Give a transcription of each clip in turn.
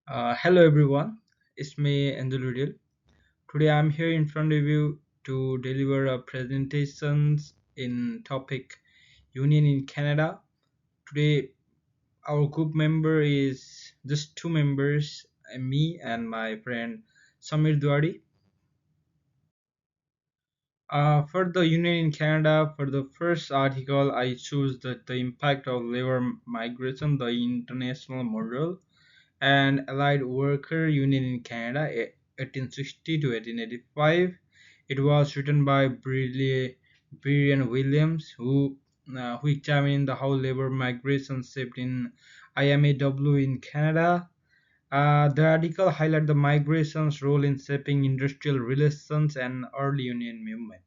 Hello everyone, it's me Andrew. Today I'm here in front of you to deliver a presentations in topic Union in Canada. Today our group member is just two members, me and my friend SAMIR1. For the Union in Canada, for the first article, I choose the impact of labor migration, the international model, and Allied Worker Union in Canada, 1860 to 1885. It was written by Brian Williams, who examined the how labor migration shaped in IMAW in Canada. The article highlights the migration's role in shaping industrial relations and early union movement.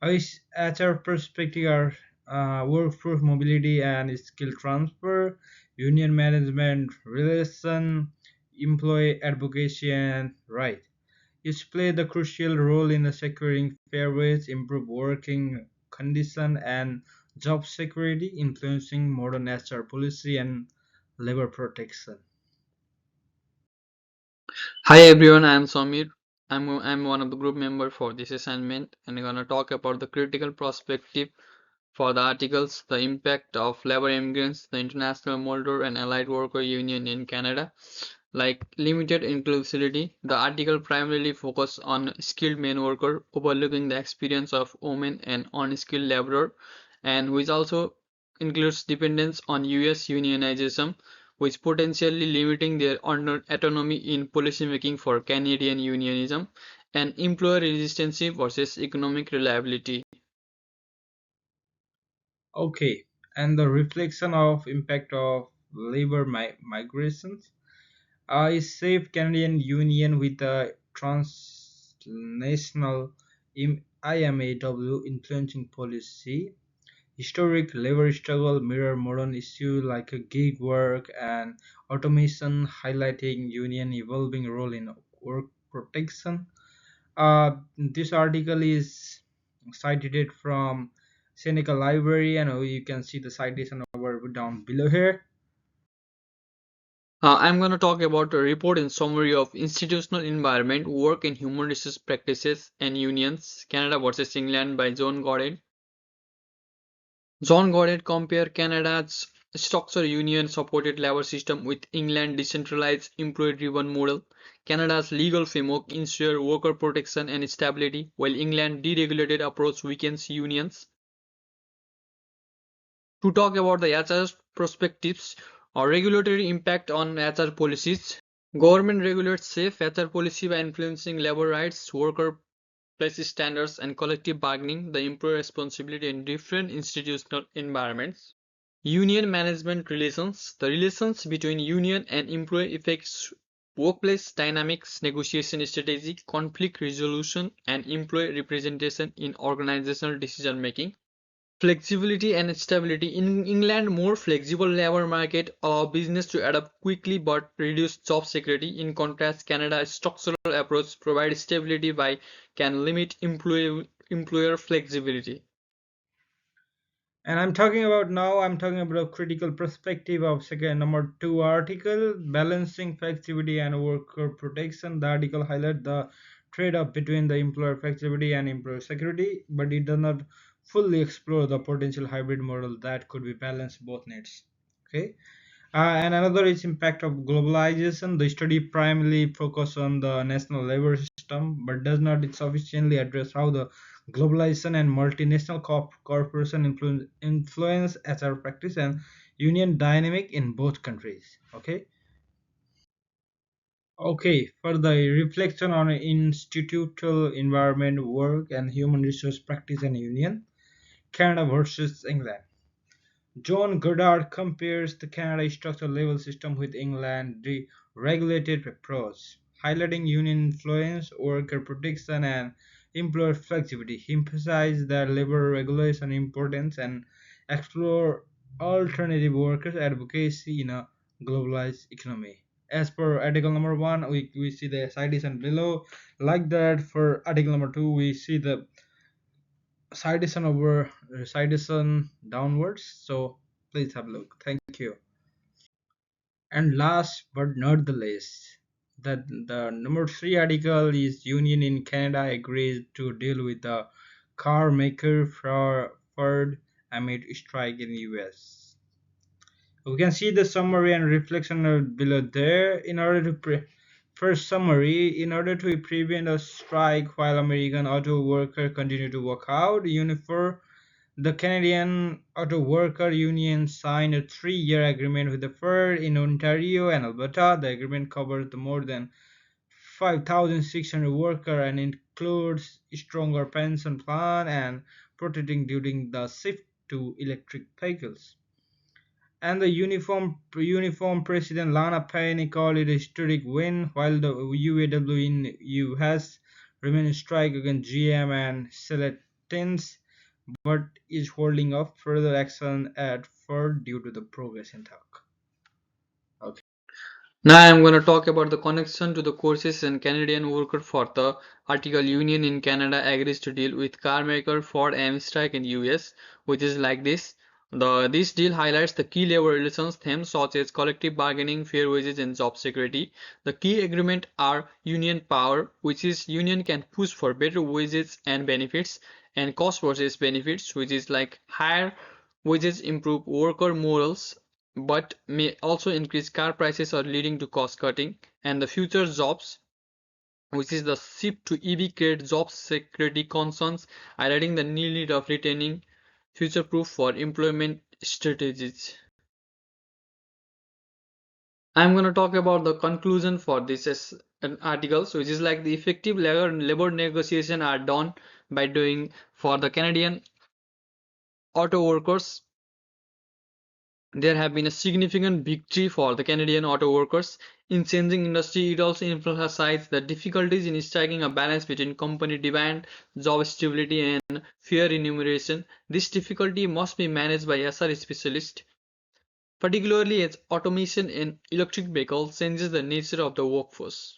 As our perspective are workforce mobility and skill transfer, union management, relation, employee advocacy, and right. Each play the crucial role in securing fair wage, improved working condition, and job security, influencing modern HR policy and labor protection. Hi everyone, I am Samir. I'm one of the group member for this assignment and I'm gonna talk about the critical perspective for the articles, the impact of labor immigrants, the International Moldor and Allied Worker Union in Canada, like limited inclusivity. The article primarily focus on skilled men worker, overlooking the experience of women and unskilled laborer, and which also includes dependence on US unionization, which potentially limiting their autonomy in policymaking for Canadian unionism, and employer resistance versus economic reliability. Okay, and the reflection of impact of labor migrations. I saved Canadian Union with a transnational IMAW influencing policy. Historic labor struggle mirror modern issues like gig work and automation, highlighting union evolving role in work protection. This article is cited from Seneca Library, and you can see the citation over down below here. I'm going to talk about a report and summary of institutional environment, work and human resource practices and unions, Canada versus England by John Goddard. John Goddard compared Canada's structured union-supported labor system with England's decentralized employee-driven model. Canada's legal framework ensures worker protection and stability, while England's deregulated approach weakens unions. To talk about the HR perspectives or regulatory impact on HR policies, government regulates safe HR policy by influencing labor rights, worker place standards, and collective bargaining, the employer responsibility in different institutional environments. Union management relations. The relations between union and employee affects workplace dynamics, negotiation strategy, conflict resolution, and employee representation in organizational decision making. Flexibility and stability. In England, more flexible labor market allow business to adapt quickly but reduce job security. In contrast, Canada's structural approach provides stability by can limit employer flexibility. And I'm talking about a critical perspective of second number two article, balancing flexibility and worker protection. The article highlights the trade-off between the employer flexibility and employer security, but it does not fully explore the potential hybrid model that could be balanced both needs. Okay. And another is impact of globalization. The study primarily focus on the national labor system, but does not sufficiently address how the globalization and multinational corporation influence HR practice and union dynamic in both countries. Okay. Okay, for the reflection on institutional environment, work, and human resource practice and union, Canada versus England. John Goddard compares the Canada structural level system with England's deregulated approach, highlighting union influence, worker protection, and employer flexibility. He emphasized that labor regulation importance and explore alternative workers' advocacy in a globalized economy. As per article number one, we see the citation below. Like that, for article number two, we see the citation over citation downwards. So please have a look. Thank you. And last but not the least, the number three article is Union in Canada agrees to deal with the car maker Ford amid strike in US. We can see the summary and reflection below there. First summary, in order to prevent a strike while American auto workers continue to walk out, Unifor, the Canadian Auto Worker Union signed a 3-year agreement with the Ford in Ontario and Alberta. The agreement covers the more than 5,600 workers and includes stronger pension plan and protecting during the shift to electric vehicles. And the uniform President Lana Payne called it a historic win, while the UAW in US remain strike against GM and Stellantis, but is holding off further action at Ford due to the progress in talk. Okay. Now I am going to talk about the connection to the courses and Canadian worker for the article Union in Canada agrees to deal with car maker Ford AM strike in US, which is like this. This deal highlights the key labor relations themes such as collective bargaining, fair wages, and job security. The key agreement are union power, which is union can push for better wages and benefits, and cost versus benefits, which is like higher wages improve worker morals but may also increase car prices or leading to cost cutting, and the future jobs, which is the shift to EV create job security concerns, highlighting the need of retaining future proof for employment strategies. I'm going to talk about the conclusion for this articles, which is like the effective labor negotiation are done by doing for the Canadian auto workers. There have been a significant victory for the Canadian auto workers. In changing industry, it also emphasized the difficulties in striking a balance between company demand, job stability, and fair remuneration. This difficulty must be managed by SR specialists, particularly as automation and electric vehicles changes the nature of the workforce.